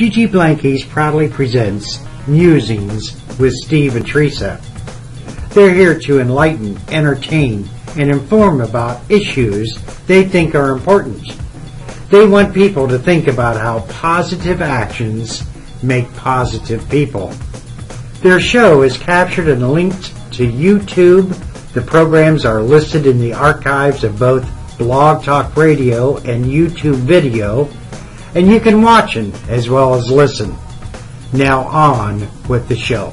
Gigi Blankies proudly presents Musings with Steve and Teresa. They're here to enlighten, entertain, and inform about issues they think are important. They want people to think about how positive actions make positive people. Their show is captured and linked to YouTube. The programs are listed in the archives of both Blog Talk Radio and YouTube video, and you can watch them as well as listen. Now on with the show.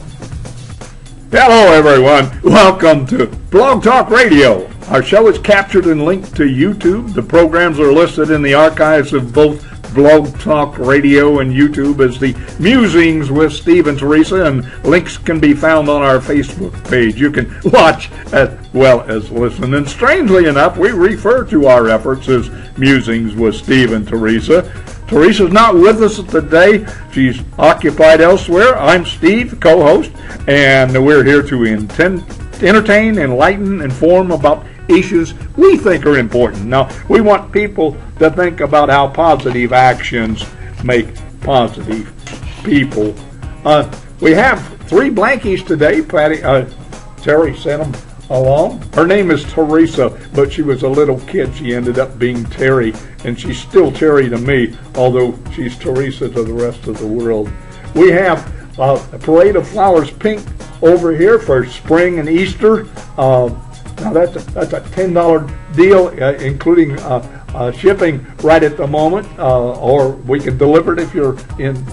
Hello everyone, welcome to Blog Talk Radio. Our show is captured and linked to YouTube. The programs are listed in the archives of both Blog Talk Radio and YouTube as the Musings with Steve and Teresa, and links can be found on our Facebook page. You can watch as well as listen. And strangely enough, we refer to our efforts as Musings with Steve and Teresa. Teresa's not with us today. She's occupied elsewhere. I'm Steve, co-host, and we're here to entertain, enlighten, inform about issues we think are important. Now, we want people to think about how positive actions make positive people. We have three Blankies today. Terry sent them along. Her name is Teresa, but she was a little kid. She ended up being Terry, and she's still Terry to me, although she's Teresa to the rest of the world. We have a parade of flowers pink over here for spring and Easter. Now that's a $10 deal, including shipping right at the moment, or we can deliver it if you're in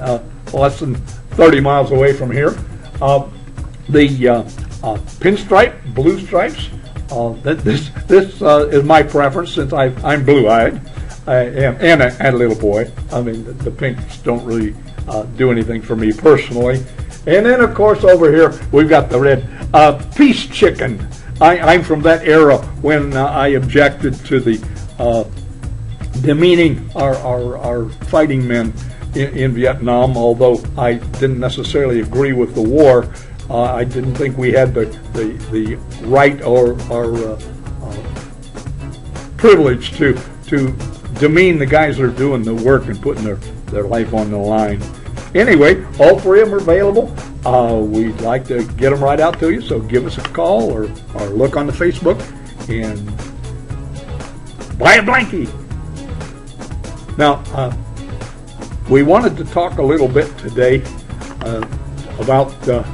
less than 30 miles away from here. The pinstripe, blue stripes. This is my preference since I'm blue-eyed and a little boy. I mean, the pinks don't really do anything for me personally. And then, of course, over here we've got the red peace chicken. I'm from that era when I objected to the demeaning our fighting men in Vietnam, although I didn't necessarily agree with the war. I didn't think we had the right or privilege to demean the guys that are doing the work and putting their life on the line. Anyway, all three of them are available. We'd like to get them right out to you, so give us a call or look on the Facebook and buy a blankie. Now, we wanted to talk a little bit today about the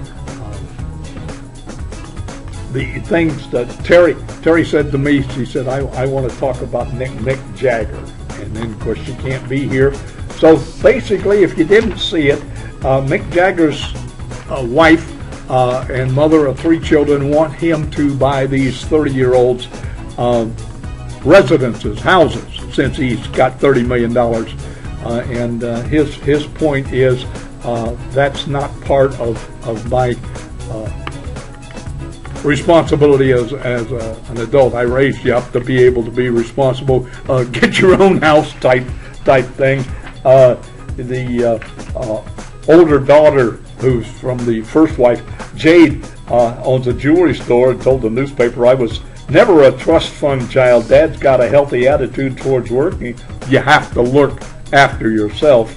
things that Terry said to me. She said, I want to talk about Mick Jagger. And then, of course, she can't be here. So basically, if you didn't see it, Mick Jagger's wife and mother of three children want him to buy these 30-year-olds residences, houses, since he's got $30 million. And his point is that's not part of my responsibility as an adult. I raised you up to be able to be responsible, get your own house type thing. The older daughter, who's from the first wife, Jade, owns a jewelry store and told the newspaper, I was never a trust fund child. Dad's got a healthy attitude towards work. You have to look after yourself.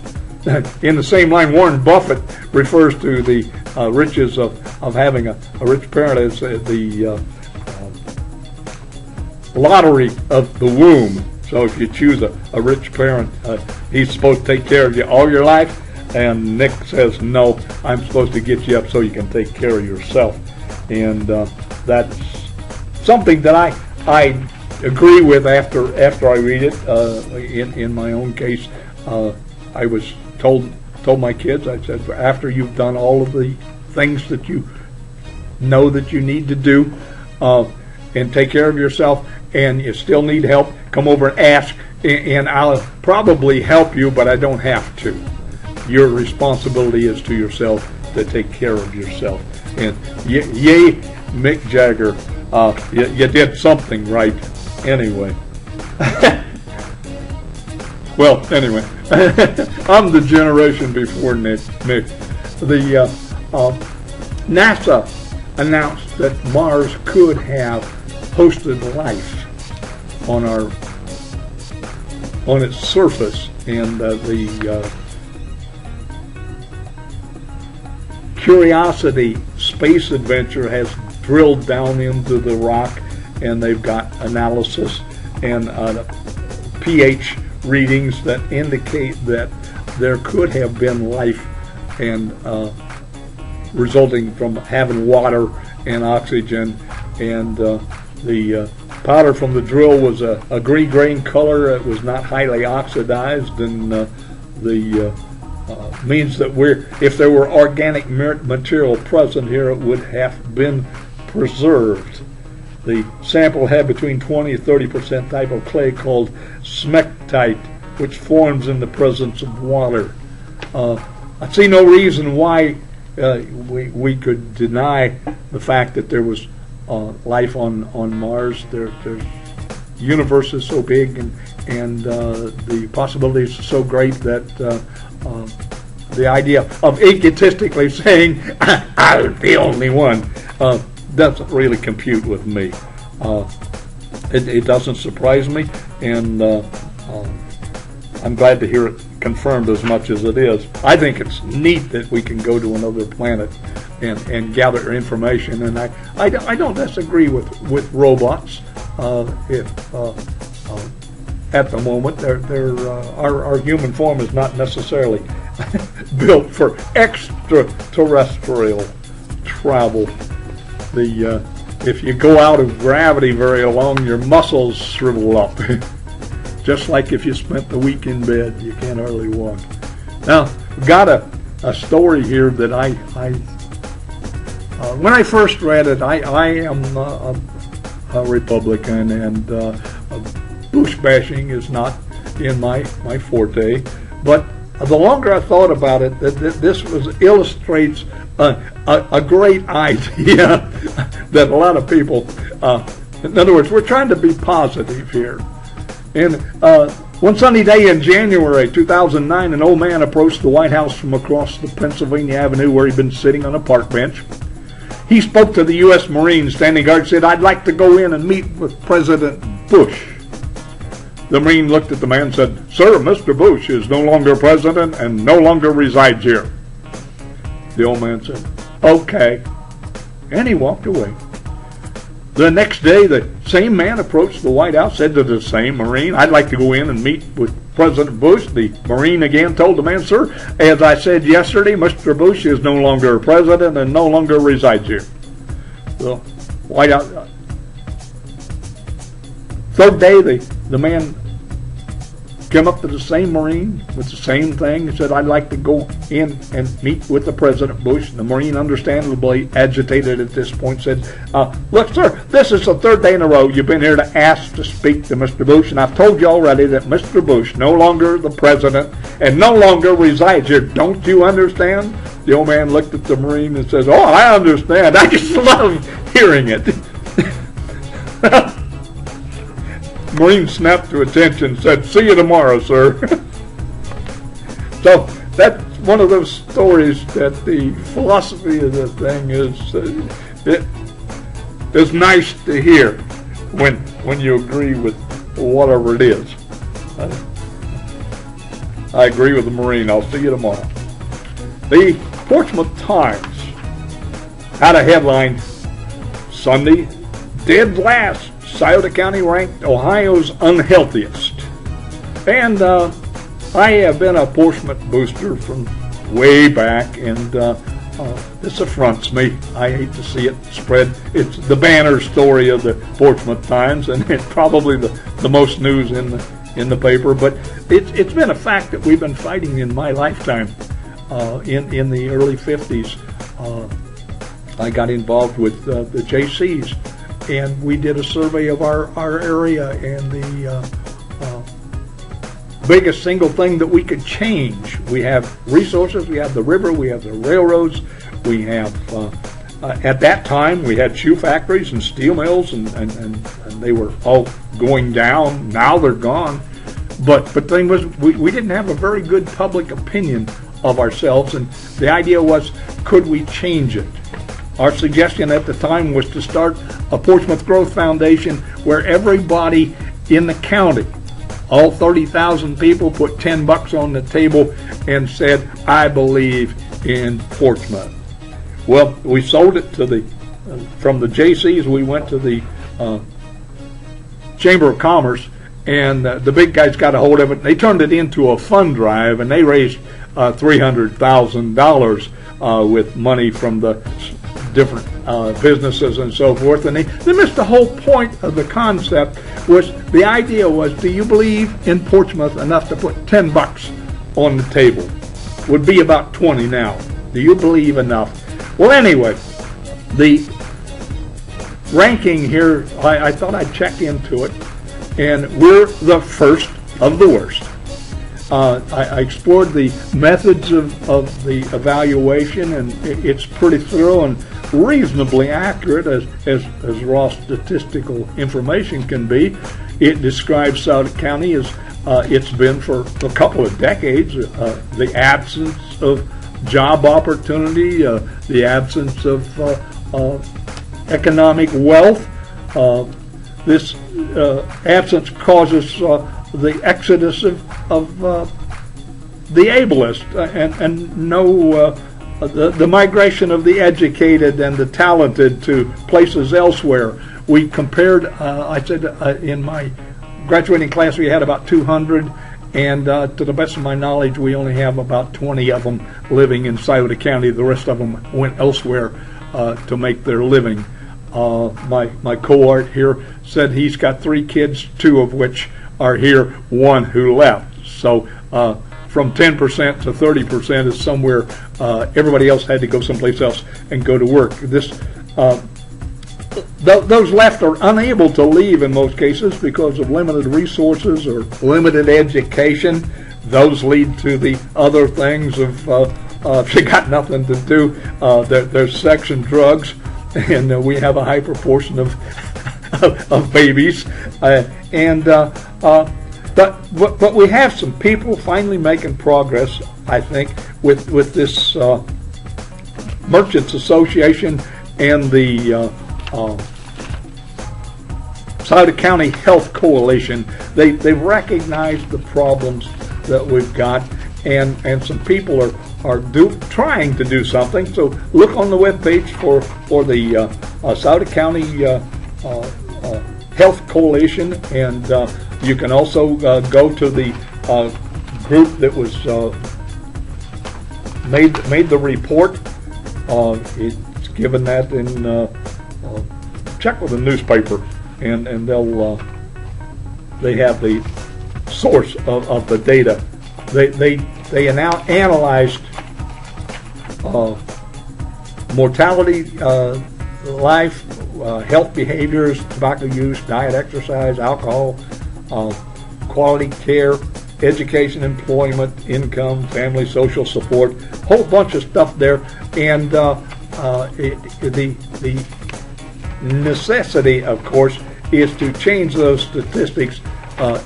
In the same line, Warren Buffett refers to the riches of having a rich parent as the lottery of the womb. So if you choose a rich parent, he's supposed to take care of you all your life. And Nick says, no, I'm supposed to get you up so you can take care of yourself. And that's something that I agree with after I read it. In my own case, I was told my kids, I said, after you've done all of the things that you know that you need to do and take care of yourself, and you still need help, come over and ask, and I'll probably help you, but I don't have to. Your responsibility is to yourself to take care of yourself. And yay, Mick Jagger, you did something right anyway. Well, anyway, I'm the generation before Nick. The NASA announced that Mars could have hosted life on its surface, and the Curiosity Space Adventure has drilled down into the rock, and they've got analysis and pH readings that indicate that there could have been life, and resulting from having water and oxygen. And the powder from the drill was a green color. It was not highly oxidized, and the means that if there were organic material present here, it would have been preserved. The sample had between 20 and 30% type of clay called smectite, which forms in the presence of water. I see no reason why we could deny the fact that there was life on Mars. The universe is so big, and the possibilities are so great that the idea of egotistically saying I'm the only one doesn't really compute with me. It doesn't surprise me, and I'm glad to hear it confirmed as much as it is. I think it's neat that we can go to another planet and gather information, and I don't disagree with robots. At the moment, our human form is not necessarily built for extraterrestrial travel. If you go out of gravity very long, your muscles shrivel up. Just like if you spent the week in bed, you can't hardly walk. Now, we've got a story here that when I first read it, I am a Republican, and Bush bashing is not in my forte. But the longer I thought about it, this illustrates a great idea that a lot of people, in other words, we're trying to be positive here. And one sunny day in January 2009, an old man approached the White House from across the Pennsylvania Avenue where he'd been sitting on a park bench. He spoke to the U.S. Marines standing guard and said, "I'd like to go in and meet with President Bush." The Marine looked at the man and said, "Sir, Mr. Bush is no longer president and no longer resides here." The old man said, "Okay," and he walked away. The next day, the same man approached the White House, said to the same Marine, "I'd like to go in and meet with President Bush." The Marine again told the man, "Sir, as I said yesterday, Mr. Bush is no longer president and no longer resides here." The White House. Third day, the man came up to the same Marine with the same thing and said, "I'd like to go in and meet with the President Bush." The Marine, understandably agitated at this point, said, "Look, sir, this is the third day in a row you've been here to ask to speak to Mr. Bush, and I've told you already that Mr. Bush no longer the president and no longer resides here. Don't you understand?" The old man looked at the Marine and says, "Oh, I understand. I just love hearing it." Marine snapped to attention and said, "See you tomorrow, sir." So that's one of those stories that the philosophy of the thing is, it is nice to hear when you agree with whatever it is. I agree with the Marine. I'll see you tomorrow. The Portsmouth Times had a headline, Sunday, "Dead Last. Scioto County ranked Ohio's unhealthiest." And I have been a Portsmouth booster from way back, and this affronts me. I hate to see it spread. It's the banner story of the Portsmouth Times, and it's probably the most news in the paper. But it's been a fact that we've been fighting in my lifetime. In the early 50s, I got involved with the JCs. And we did a survey of our area, and the biggest single thing that we could change. We have resources, we have the river, we have the railroads, we have, at that time, we had shoe factories and steel mills, and they were all going down. Now they're gone. But the thing was, we didn't have a very good public opinion of ourselves, and the idea was, could we change it? Our suggestion at the time was to start a Portsmouth Growth Foundation where everybody in the county, all 30,000 people, put $10 on the table and said, "I believe in Portsmouth." Well, we sold it to from the JCs, we went to the Chamber of Commerce, and the big guys got a hold of it. They turned it into a fund drive, and they raised $300,000 with money from the different businesses and so forth. And they missed the whole point of the concept. The idea was, do you believe in Portsmouth enough to put $10 on the table? Would be about 20 now. Do you believe enough? Well, anyway, the ranking here, I thought I'd check into it, and we're the first of the worst. I explored the methods of the evaluation, and it's pretty thorough and reasonably accurate as raw statistical information can be. It describes Sauter County as it's been for a couple of decades, the absence of job opportunity, the absence of economic wealth. This absence causes the exodus of the ablest, and no the migration of the educated and the talented to places elsewhere. We compared, I said in my graduating class we had about 200, and to the best of my knowledge we only have about 20 of them living in Sauter County. The rest of them went elsewhere to make their living. My cohort here said he's got 3 kids, 2 of which are here, 1 who left. So from 10% to 30% is somewhere. Everybody else had to go someplace else and go to work. Those left are unable to leave in most cases because of limited resources or limited education. Those lead to the other things of if you got nothing to do, there's sex and drugs, and we have a high proportion of babies, but we have some people finally making progress, I think, with this Merchants Association and the Sauter County Health Coalition. They've recognized the problems that we've got, and some people are trying to do something. So look on the webpage for the Sauter County Health Coalition, and you can also go to the group that was made the report. It's given that in check with the newspaper, and they have the source of the data. They now analyzed mortality, life, health behaviors, tobacco use, diet, exercise, alcohol, quality care, education, employment, income, family, social support, whole bunch of stuff there. And the necessity, of course, is to change those statistics.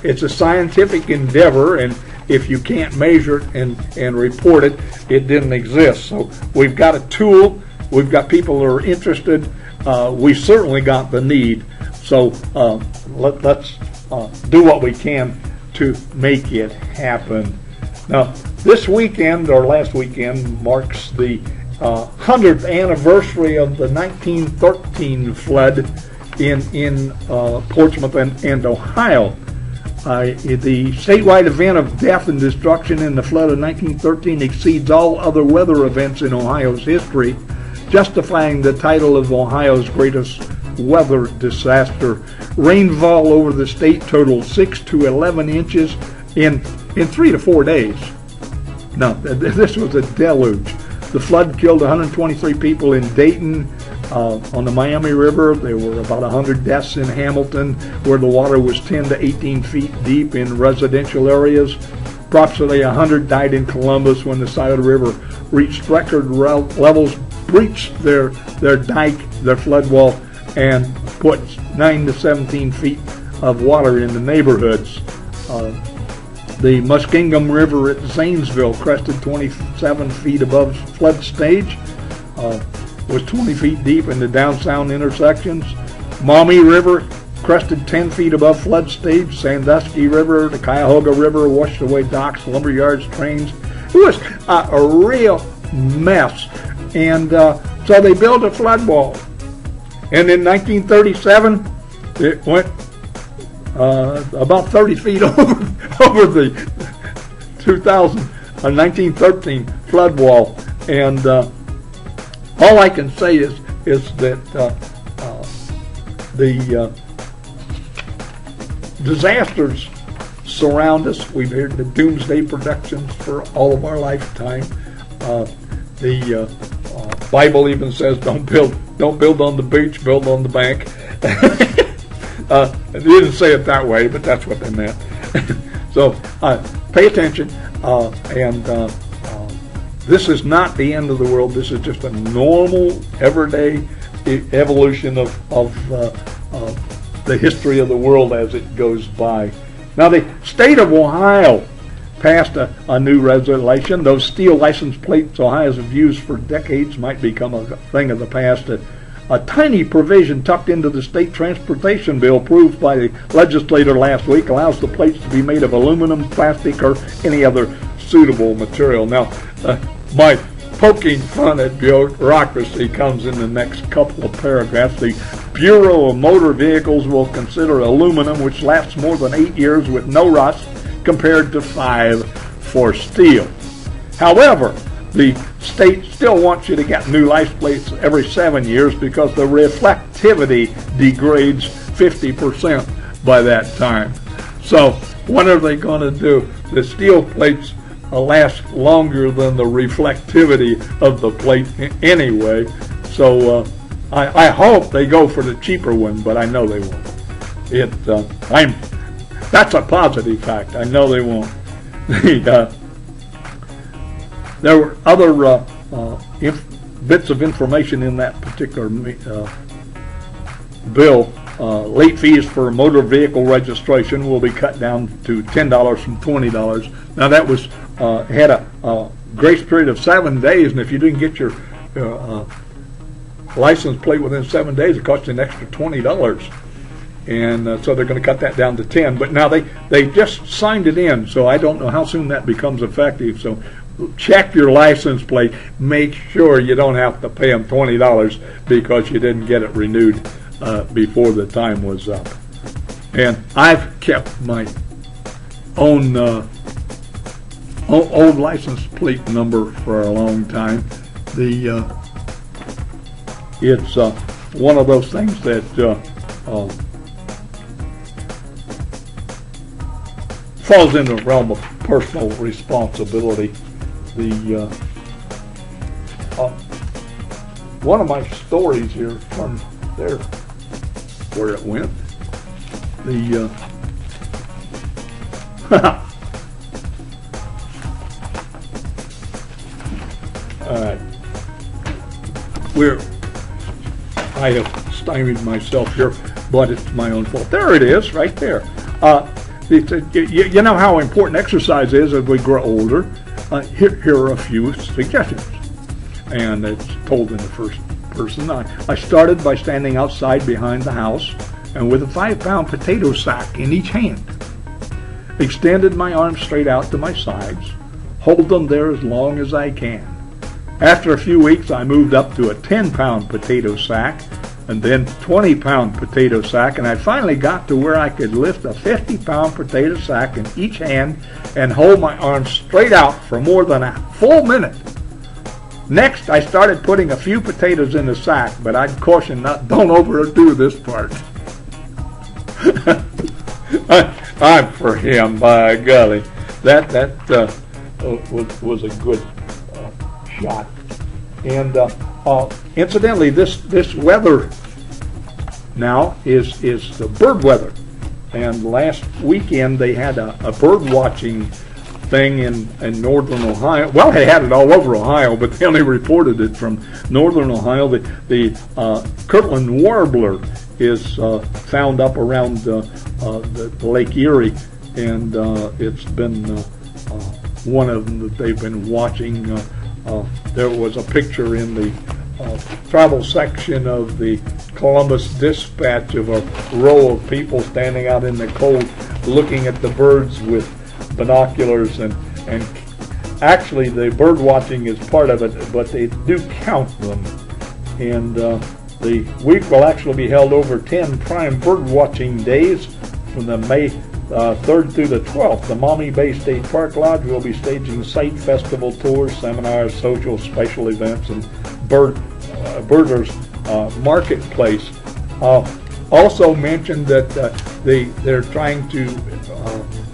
It's a scientific endeavor, and if you can't measure it and report it, it didn't exist. So we've got a tool. We've got people that are interested. We certainly got the need. So let's do what we can to make it happen. Now, this weekend, or last weekend, marks the 100th anniversary of the 1913 flood in Portsmouth and Ohio. The statewide event of death and destruction in the flood of 1913 exceeds all other weather events in Ohio's history, justifying the title of Ohio's greatest weather disaster. Rainfall over the state totaled 6 to 11 inches in 3 to 4 days. Now, this was a deluge. The flood killed 123 people in Dayton, on the Miami River. There were about 100 deaths in Hamilton, where the water was 10 to 18 feet deep in residential areas. Approximately 100 died in Columbus when the Sauter River reached record levels, breached their dike, their flood wall, and put 9 to 17 feet of water in the neighborhoods. The Muskingum River at Zanesville crested 27 feet above flood stage, was 20 feet deep in the downtown intersections. Maumee River crested 10 feet above flood stage. Sandusky River, the Cuyahoga River washed away docks, lumberyards, trains. It was a real mess. And So they built a flood wall. And in 1937, it went about 30 feet over the 1913 flood wall. And all I can say is that the disasters surround us. We've heard the doomsday predictions for all of our lifetime. The Bible even says, "Don't build on the beach, build on the bank." They didn't say it that way, but that's what they meant. So pay attention, and this is not the end of the world. This is just a normal, everyday evolution of the history of the world as it goes by. Now, the state of Ohio passed a new resolution. Those steel license plates Ohio has used for decades might become a thing of the past. A tiny provision tucked into the state transportation bill approved by the legislator last week allows the plates to be made of aluminum, plastic, or any other suitable material. Now, my poking fun at bureaucracy comes in the next couple of paragraphs. The Bureau of Motor Vehicles will consider aluminum, which lasts more than 8 years with no rust, compared to 5 for steel. However, the state still wants you to get new license plates every 7 years because the reflectivity degrades 50% by that time. So what are they going to do? The steel plates last longer than the reflectivity of the plate anyway. So I hope they go for the cheaper one, but I know they won't. That's a positive fact. I know they won't. There were other bits of information in that particular bill. Late fees for motor vehicle registration will be cut down to $10 from $20. Now that was had a grace period of 7 days, and if you didn't get your license plate within 7 days, it cost you an extra $20. And so they're going to cut that down to 10. But now they just signed it in, so I don't know how soon that becomes effective. So check your license plate. Make sure you don't have to pay them $20 because you didn't get it renewed before the time was up. And I've kept my own old license plate number for a long time. It's one of those things that falls in the realm of personal responsibility. One of my stories here from there, where it went. All right, I have stymied myself here, but it's my own fault. There it is, right there. You know how important exercise is as we grow older. Here are a few suggestions, and it's told in the first person. I started by standing outside behind the house and with a 5-pound potato sack in each hand. Extended my arms straight out to my sides, hold them there as long as I can. After a few weeks, I moved up to a 10-pound potato sack, and then 20-pound potato sack, and I finally got to where I could lift a 50-pound potato sack in each hand and hold my arms straight out for more than a full minute. Next, I started putting a few potatoes in the sack, but I'd caution don't overdo this part. I'm for him, by golly. That was a good shot. And incidentally, this weather now is the bird weather. And last weekend they had a bird watching thing in northern Ohio. Well, they had it all over Ohio, but they only reported it from northern Ohio. The Kirtland warbler is found up around the Lake Erie, and it's been one of them that they've been watching. There was a picture in the travel section of the Columbus Dispatch of a row of people standing out in the cold looking at the birds with binoculars, and actually the bird watching is part of it, but they do count them And the week will actually be held over 10 prime bird watching days from the May 3rd through the 12th. The Maumee Bay State Park Lodge will be staging site festival tours, seminars, social special events, and birders marketplace. Also mentioned that they're trying to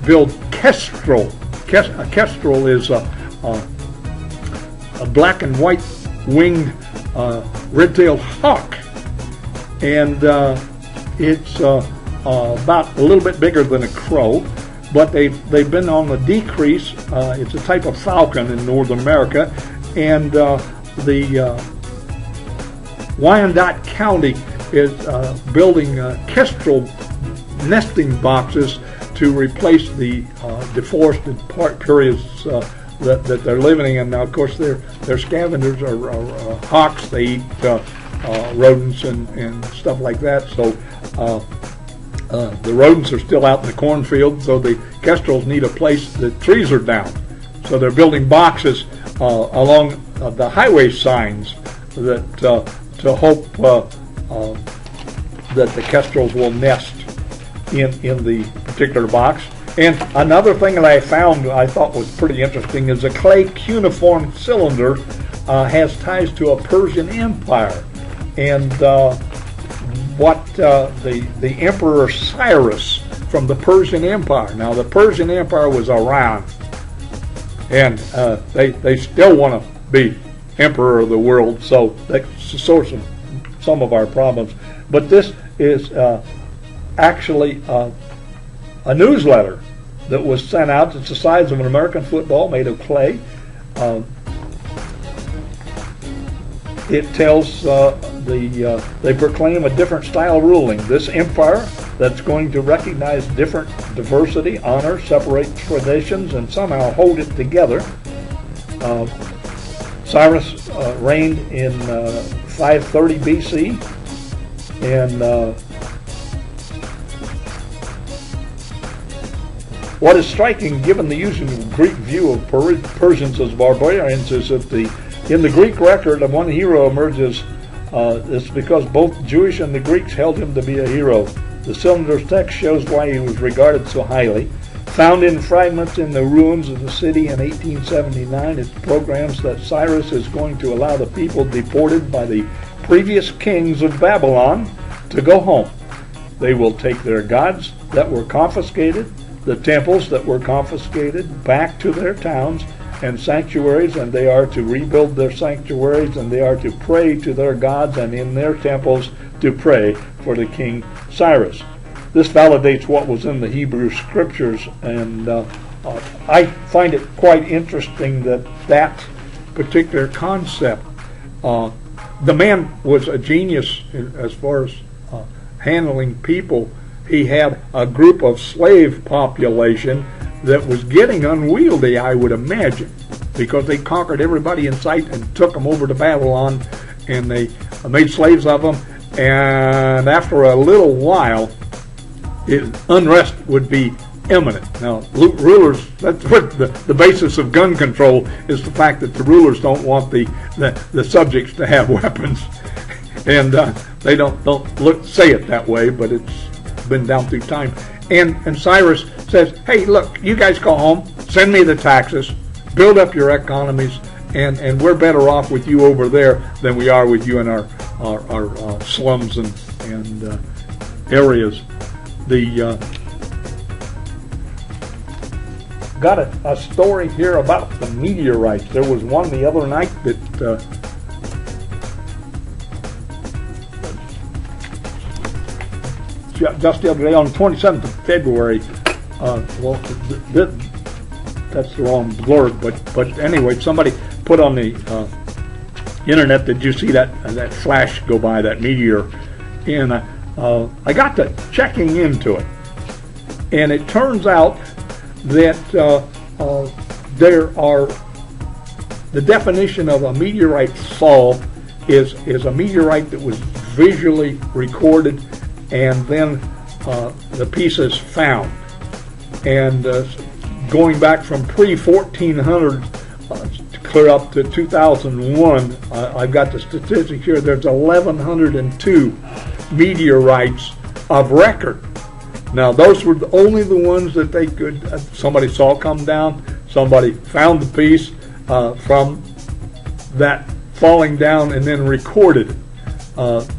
build kestrel. A kestrel is a black and white winged red-tailed hawk, and it's about a little bit bigger than a crow, but they've been on the decrease. It's a type of falcon in North America, and the Wyandotte County is building kestrel nesting boxes to replace the deforested periods that they're living in. Now, of course, their scavengers are hawks. They eat rodents and stuff like that. So the rodents are still out in the cornfield, so the kestrels need a place. The trees are down, so they're building boxes along the highway signs that to hope that the kestrels will nest in the particular box. And another thing that I found I thought was pretty interesting is a clay cuneiform cylinder has ties to a Persian empire, and what the Emperor Cyrus from the Persian Empire. Now, the Persian Empire was around, and they still want to be emperor of the world, so that's the source of some of our problems. But this is actually a newsletter that was sent out. It's the size of an American football, made of clay. It tells they proclaim a different style of ruling. This empire that's going to recognize different diversity, honor, separate traditions, and somehow hold it together. Cyrus reigned in 530 BC, and what is striking, given the usual Greek view of Persians as barbarians, is that in the Greek record, one hero emerges. It's because both Jewish and the Greeks held him to be a hero. The cylinder's text shows why he was regarded so highly. Found in fragments in the ruins of the city in 1879, it programs that Cyrus is going to allow the people deported by the previous kings of Babylon to go home. They will take their gods that were confiscated, the temples that were confiscated, back to their towns and sanctuaries, and they are to rebuild their sanctuaries, and they are to pray to their gods, and in their temples to pray for the King Cyrus. This validates what was in the Hebrew Scriptures, and I find it quite interesting that particular concept. The man was a genius as far as handling people. He had a group of slave population that was getting unwieldy, I would imagine, because they conquered everybody in sight and took them over to Babylon, and they made slaves of them. And after a little while, unrest would be imminent. Now, rulers, that's what the basis of gun control is, the fact that the rulers don't want the subjects to have weapons. And they don't say it that way, but it's been down through time. And Cyrus says, hey, look, you guys go home, send me the taxes, build up your economies, and we're better off with you over there than we are with you in our slums and areas. Got a story here about the meteorites. There was one the other night that just the other day, on the 27th of February. Well, that's the wrong blurb, but anyway, somebody put on the internet, did you see that flash go by, that meteor? And I got to checking into it, and it turns out that there are, the definition of a meteorite fall is a meteorite that was visually recorded and then the pieces found. And going back from pre-1400 clear up to 2001. I've got the statistics here. There's 1,102 meteorites of record. Now, those were only the ones that they could, somebody saw come down, somebody found the piece from that falling down and then recorded it.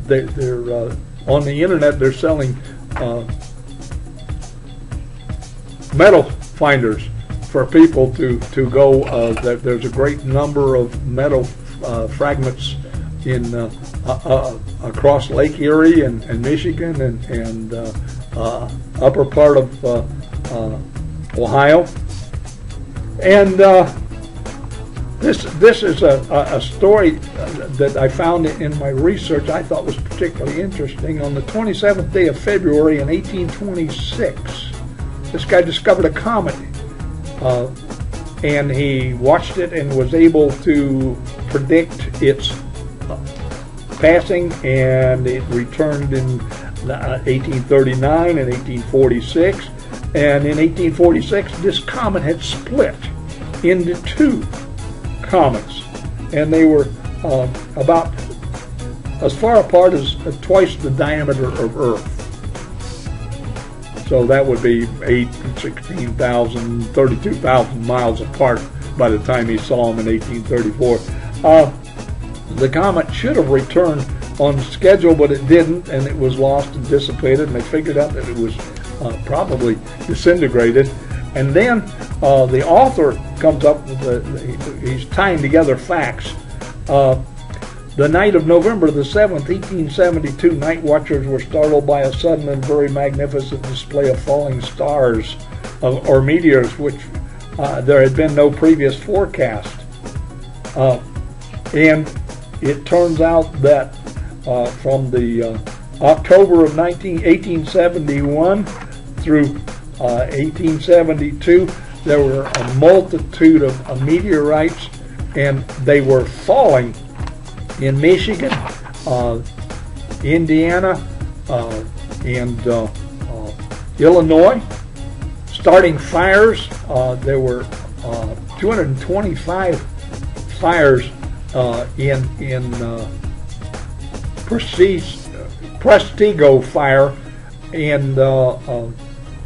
They're on the internet, they're selling metal finders for people to go. There's a great number of metal fragments in across Lake Erie and Michigan and upper part of Ohio. And this is a story that I found in my research I thought was particularly interesting. On the 27th day of February in 1826, this guy discovered a comet, and he watched it and was able to predict its passing, and it returned in 1839 and 1846, and in 1846 this comet had split into two comets, and they were about as far apart as twice the diameter of Earth. So that would be 16,000, 32,000 miles apart by the time he saw them in 1834. The comet should have returned on schedule, but it didn't, and it was lost and dissipated, and they figured out that it was probably disintegrated. And then the author comes up with he's tying together facts. The night of November the 7th, 1872, night watchers were startled by a sudden and very magnificent display of falling stars or meteors, which there had been no previous forecast. And it turns out that from the October of 1871 through 1872, there were a multitude of meteorites, and they were falling in Michigan, Indiana, and Illinois, starting fires. There were 225 fires in Prestego fire, and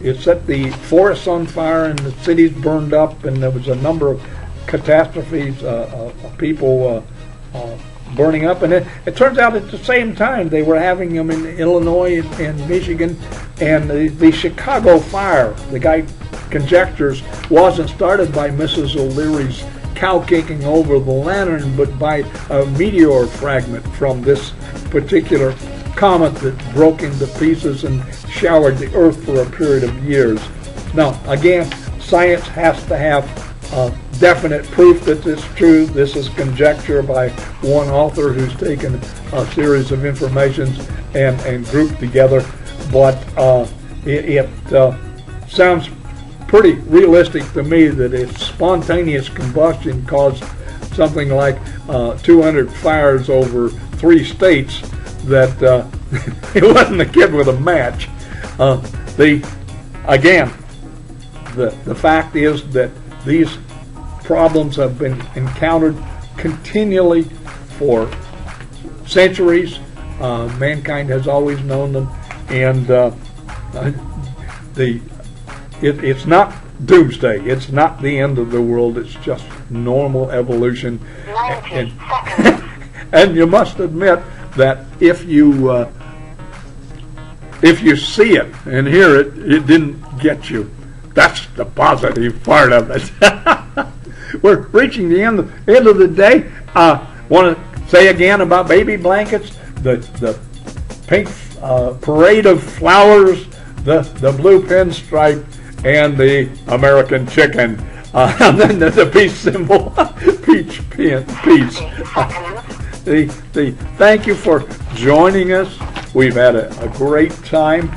it set the forests on fire, and the cities burned up, and there was a number of catastrophes, people burning up. And it turns out at the same time they were having them in Illinois and Michigan, and the Chicago fire, the guy conjectures, wasn't started by Mrs. O'Leary's cow kicking over the lantern, but by a meteor fragment from this particular comet that broke into pieces and showered the earth for a period of years. Now, again, science has to have definite proof that it's true. This is conjecture by one author who's taken a series of informations and grouped together, but it sounds pretty realistic to me that if spontaneous combustion caused something like 200 fires over 3 states, that it wasn't a kid with a match. The fact is that these problems have been encountered continually for centuries. Mankind has always known them, and it's not doomsday. It's not the end of the world. It's just normal evolution. And you must admit that if you see it and hear it, it didn't get you. That's the positive part of it. We're reaching the end of the day. Want to say again about baby blankets, the pink parade of flowers, the blue pinstripe, and the American chicken, and then the peace symbol, peach. Thank you for joining us. We've had a great time.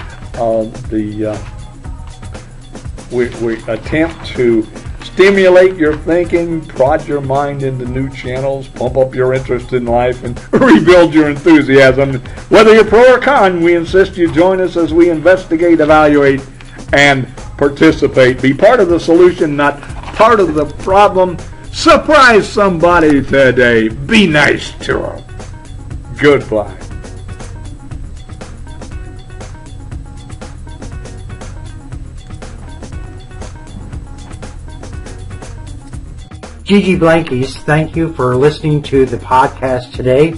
We attempt to stimulate your thinking, prod your mind into new channels, pump up your interest in life, and rebuild your enthusiasm. Whether you're pro or con, we insist you join us as we investigate, evaluate, and participate. Be part of the solution, not part of the problem. Surprise somebody today. Be nice to them. Goodbye. Gigi Blankies, thank you for listening to the podcast today.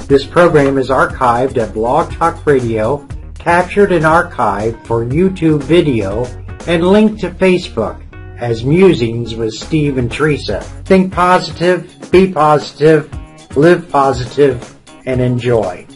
This program is archived at Blog Talk Radio, captured and archived for YouTube video, and linked to Facebook as Musings with Steve and Teresa. Think positive, be positive, live positive, and enjoy.